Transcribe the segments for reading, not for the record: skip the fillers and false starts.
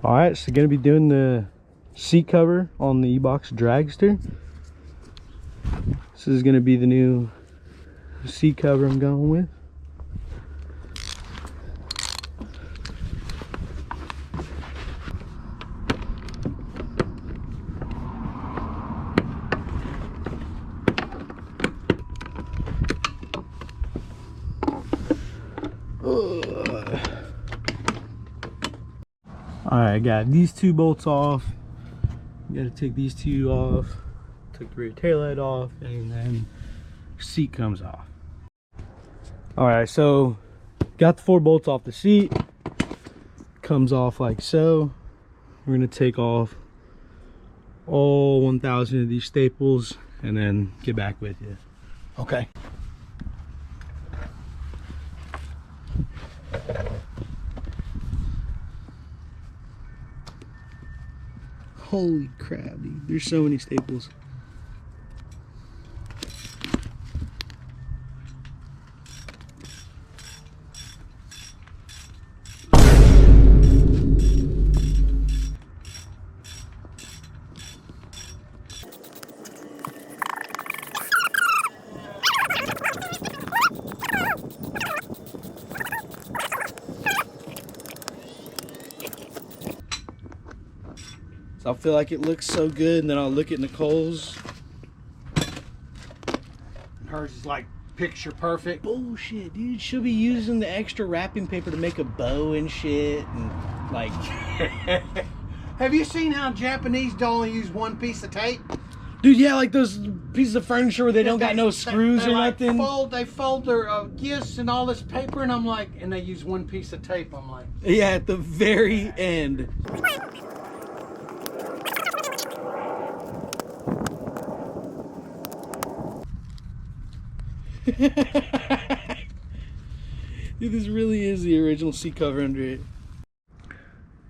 All right, so gonna be doing the seat cover on the ebox dragster. This is gonna be the new seat cover I'm going with. Alright, I got these two bolts off. You gotta take these two off. Took the rear taillight off, and then seat comes off. Alright, so got the 4 bolts off the seat. Comes off like so. We're gonna take off all 1,000 of these staples and then get back with you. Okay. Holy crap, dude. There's so many staples. I feel like it looks so good, and then I'll look at Nicole's. Hers is like picture perfect. Bullshit, dude. She'll be using the extra wrapping paper to make a bow and shit, and like. Have you seen how Japanese don't only use one piece of tape? Dude, yeah, like those pieces of furniture where they don't got no screws they or like nothing. They fold their gifts and all this paper, and I'm like, and they use one piece of tape. I'm like, Yeah, at the very end. Dude, this really is the original seat cover under it.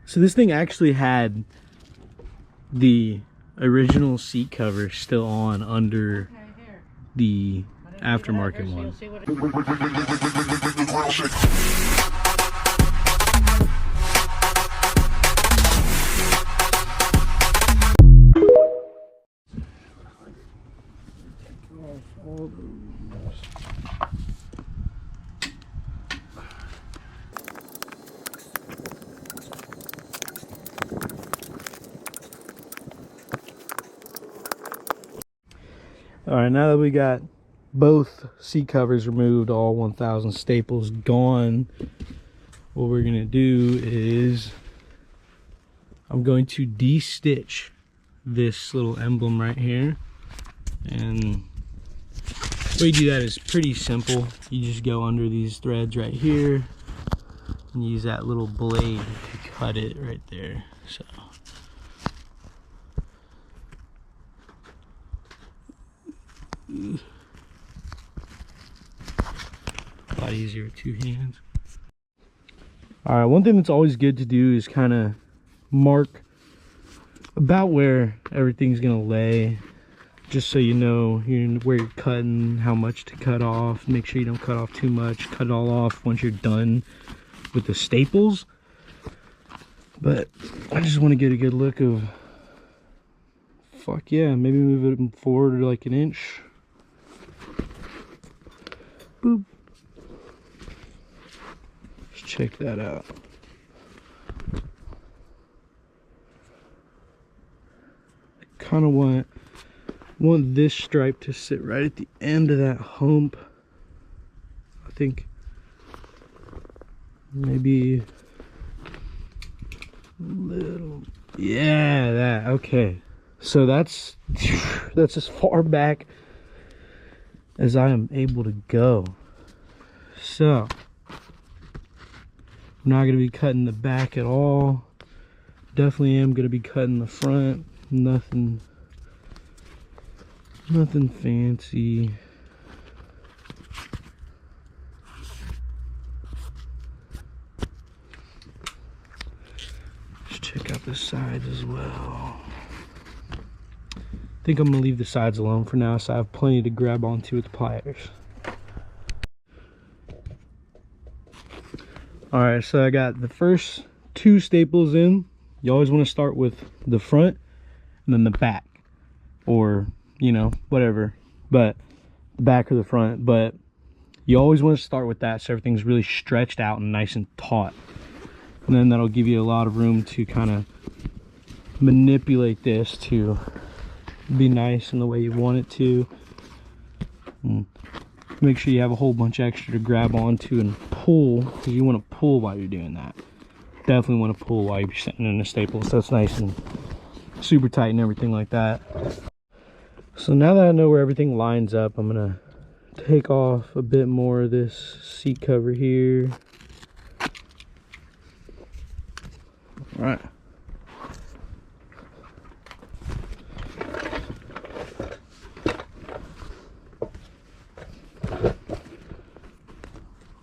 So this thing actually had the original seat cover still on under the aftermarket one. All right, now that we got both seat covers removed, all 1,000 staples gone, what we're gonna do is I'm going to de-stitch this little emblem right here. And the way you do that is pretty simple. You just go under these threads right here and use that little blade to cut it right there. So a lot easier with 2 hands. All right, one thing that's always good to do is kind of mark about where everything's gonna lay, just so you know where you're cutting, how much to cut off. Make sure you don't cut off too much. Cut it all off once you're done with the staples. But I just want to get a good look of, fuck yeah, maybe move it forward like an inch. Boop. Let's check that out. I kind of want this stripe to sit right at the end of that hump. I think maybe a little, yeah, that, okay. So that's as far back as I am able to go. So I'm not gonna be cutting the back at all. Definitely am gonna be cutting the front. Nothing fancy. Let's check out the sides as well. I think I'm gonna leave the sides alone for now, so I have plenty to grab onto with the pliers. All right, so I got the first 2 staples in. you always want to start with the front and then the back, or you know, whatever, but the back or the front. But you always want to start with that so everything's really stretched out and nice and taut, and then that'll give you a lot of room to kind of manipulate this to be nice in the way you want it to. And make sure you have a whole bunch extra to grab onto and pull, because you want to pull while you're doing that. Definitely want to pull while you're sitting in the staples, so it's nice and super tight and everything like that. So now that I know where everything lines up, I'm gonna take off a bit more of this seat cover here. All right.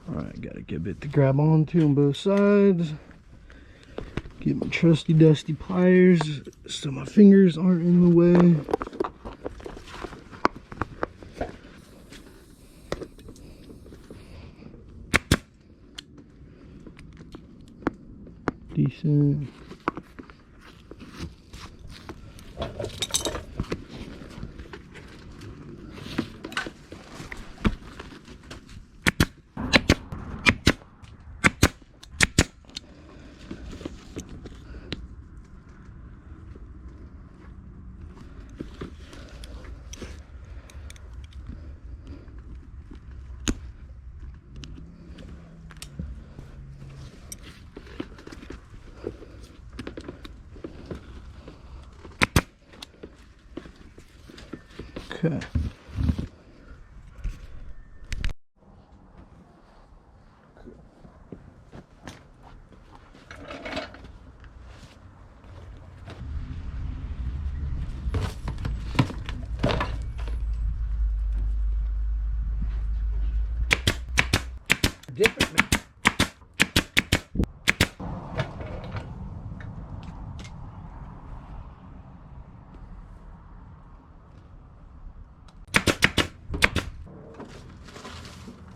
Alright, got a good bit to grab onto on both sides. Get my trusty dusty pliers so my fingers aren't in the way. Decent. Okay. Different, man.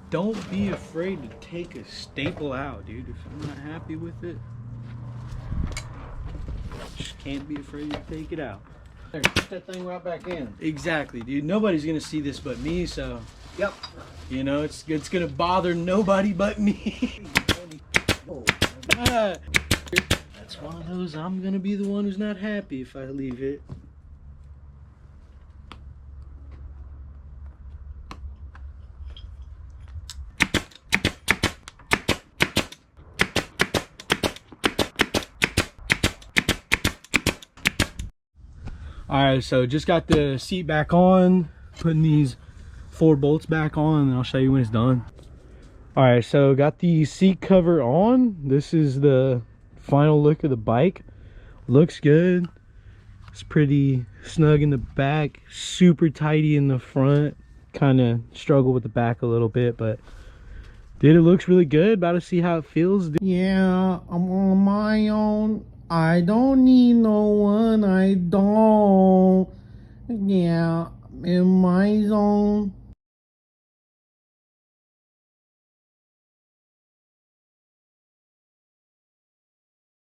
Don't be afraid to take a staple out, dude. If I'm not happy with it, just can't be afraid to take it out. There, put that thing right back in. Exactly, dude. Nobody's gonna see this but me, so Yep. you know it's gonna bother nobody but me. That's one of those. I'm gonna be the one who's not happy if I leave it. All right, so just got the seat back on, putting these 4 bolts back on, and I'll show you when it's done. All right, so got the seat cover on. This is the final look of the bike. Looks good. It's pretty snug in the back, super tidy in the front. Kind of struggle with the back a little bit, but dude, it looks really good. About to see how it feels. Yeah, I'm on my own. I don't need no one. I don't. Yeah, I'm in my zone.